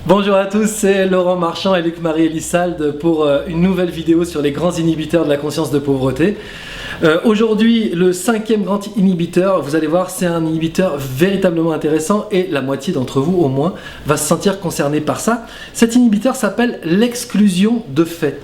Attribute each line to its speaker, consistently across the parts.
Speaker 1: Bonjour à tous, c'est Laurent Marchand et Luc-Marie Elissalde pour une nouvelle vidéo sur les grands inhibiteurs de la conscience de pauvreté. Aujourd'hui, le 5e grand inhibiteur, vous allez voir, c'est un inhibiteur véritablement intéressant et la moitié d'entre vous au moins va se sentir concerné par ça. Cet inhibiteur s'appelle l'exclusion de fait.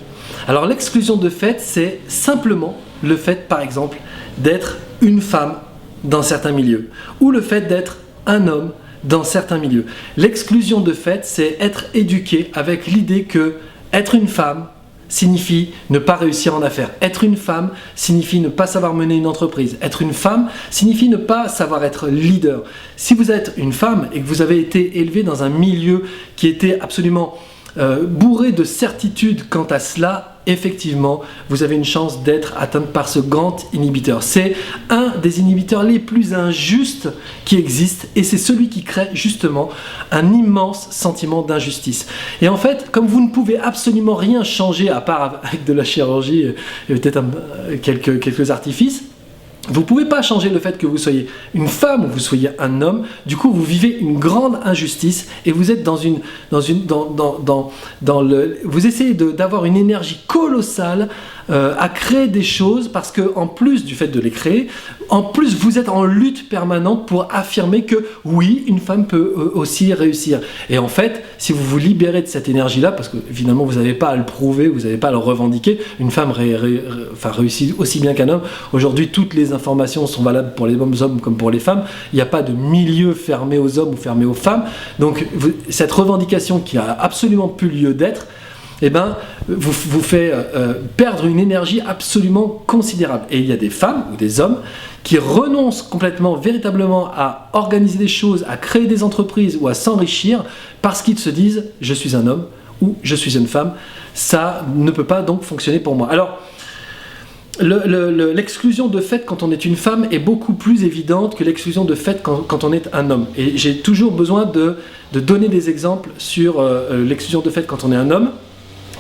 Speaker 1: Alors l'exclusion de fait, c'est simplement le fait, par exemple, d'être une femme dans certains milieux ou le fait d'être un homme dans certains milieux. L'exclusion de fait, c'est être éduqué avec l'idée que être une femme signifie ne pas réussir en affaires. Être une femme signifie ne pas savoir mener une entreprise. Être une femme signifie ne pas savoir être leader. Si vous êtes une femme et que vous avez été élevée dans un milieu qui était absolument bourré de certitudes quant à cela, effectivement, vous avez une chance d'être atteinte par ce grand inhibiteur. C'est un des inhibiteurs les plus injustes qui existent et c'est celui qui crée justement un immense sentiment d'injustice. Et en fait, comme vous ne pouvez absolument rien changer à part avec de la chirurgie et peut-être quelques artifices, vous ne pouvez pas changer le fait que vous soyez une femme ou vous soyez un homme. Du coup, vous vivez une grande injustice et vous êtes vous essayez d'avoir une énergie colossale à créer des choses parce que en plus du fait de les créer, en plus vous êtes en lutte permanente pour affirmer que oui, une femme peut aussi réussir. Et en fait, si vous vous libérez de cette énergie-là, parce que finalement vous n'avez pas à le prouver, vous n'avez pas à le revendiquer, une femme réussit aussi bien qu'un homme. Aujourd'hui, toutes les informations sont valables pour les hommes comme pour les femmes. Il n'y a pas de milieu fermé aux hommes ou fermé aux femmes. Donc cette revendication qui a absolument plus lieu d'être, eh ben, vous fait perdre une énergie absolument considérable. Et il y a des femmes ou des hommes qui renoncent complètement, véritablement à organiser des choses, à créer des entreprises ou à s'enrichir parce qu'ils se disent « je suis un homme » ou « je suis une femme ». Ça ne peut pas donc fonctionner pour moi. Alors, l'exclusion de fait quand on est une femme est beaucoup plus évidente que l'exclusion de fait quand on est un homme. Et j'ai toujours besoin de donner des exemples sur l'exclusion de fait quand on est un homme.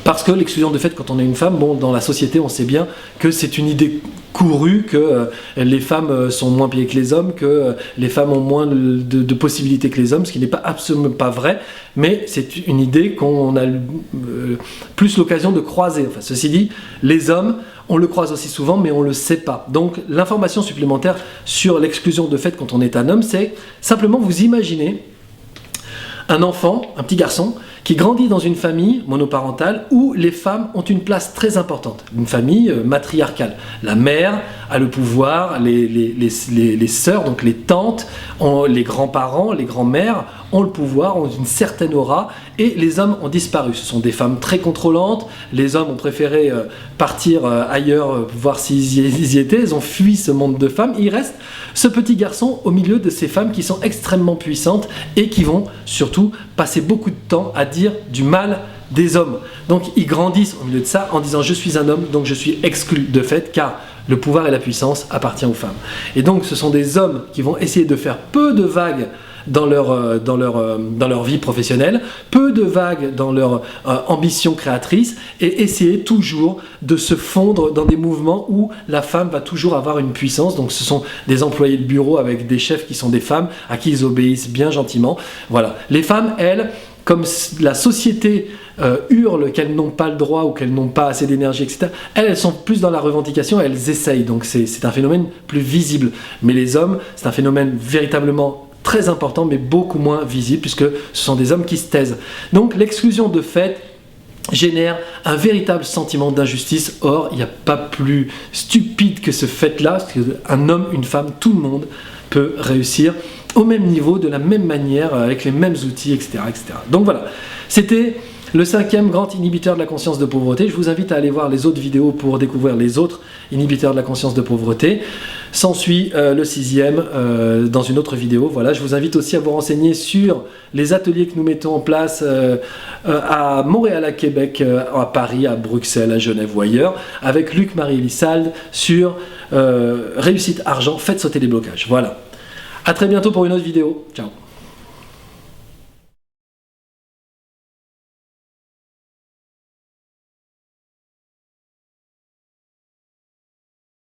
Speaker 1: Parce que l'exclusion de fait quand on est une femme, bon, dans la société on sait bien que c'est une idée courue que les femmes sont moins payées que les hommes, que les femmes ont moins de possibilités que les hommes, ce qui n'est pas absolument pas vrai, mais c'est une idée qu'on a plus l'occasion de croiser. Enfin, ceci dit, les hommes, on le croise aussi souvent, mais on ne le sait pas. Donc l'information supplémentaire sur l'exclusion de fait quand on est un homme, c'est simplement vous imaginez un enfant, un petit garçon, qui grandit dans une famille monoparentale où les femmes ont une place très importante, une famille matriarcale. La mère a le pouvoir, les sœurs, donc les tantes, les grands-parents, les grands-mères ont le pouvoir, ont une certaine aura, et les hommes ont disparu. Ce sont des femmes très contrôlantes, les hommes ont préféré partir ailleurs, voir s'ils y étaient, ils ont fui ce monde de femmes, il reste ce petit garçon au milieu de ces femmes qui sont extrêmement puissantes et qui vont surtout passer beaucoup de temps à dire du mal des hommes. Donc ils grandissent au milieu de ça en disant je suis un homme donc je suis exclu de fait car le pouvoir et la puissance appartient aux femmes. Et donc ce sont des hommes qui vont essayer de faire peu de vagues dans leur vie professionnelle, peu de vagues dans leur ambition créatrice et essayer toujours de se fondre dans des mouvements où la femme va toujours avoir une puissance. Donc ce sont des employés de bureau avec des chefs qui sont des femmes à qui ils obéissent bien gentiment. Voilà. Les femmes, elles, comme la société hurle qu'elles n'ont pas le droit ou qu'elles n'ont pas assez d'énergie, etc., elles sont plus dans la revendication, elles essayent. Donc c'est un phénomène plus visible. Mais les hommes, c'est un phénomène véritablement très important mais beaucoup moins visible puisque ce sont des hommes qui se taisent. Donc l'exclusion de fait génère un véritable sentiment d'injustice. Or, il n'y a pas plus stupide que ce fait-là, parce qu'un homme, une femme, tout le monde peut réussir au même niveau, de la même manière, avec les mêmes outils, etc. etc. Donc voilà, c'était le 5e grand inhibiteur de la conscience de pauvreté. Je vous invite à aller voir les autres vidéos pour découvrir les autres inhibiteurs de la conscience de pauvreté. S'ensuit le 6e dans une autre vidéo. Voilà, je vous invite aussi à vous renseigner sur les ateliers que nous mettons en place à Montréal, à Québec, à Paris, à Bruxelles, à Genève ou ailleurs, avec Luc-Marie Elissalde sur réussite argent, faites sauter les blocages. Voilà. À très bientôt pour une autre vidéo. Ciao.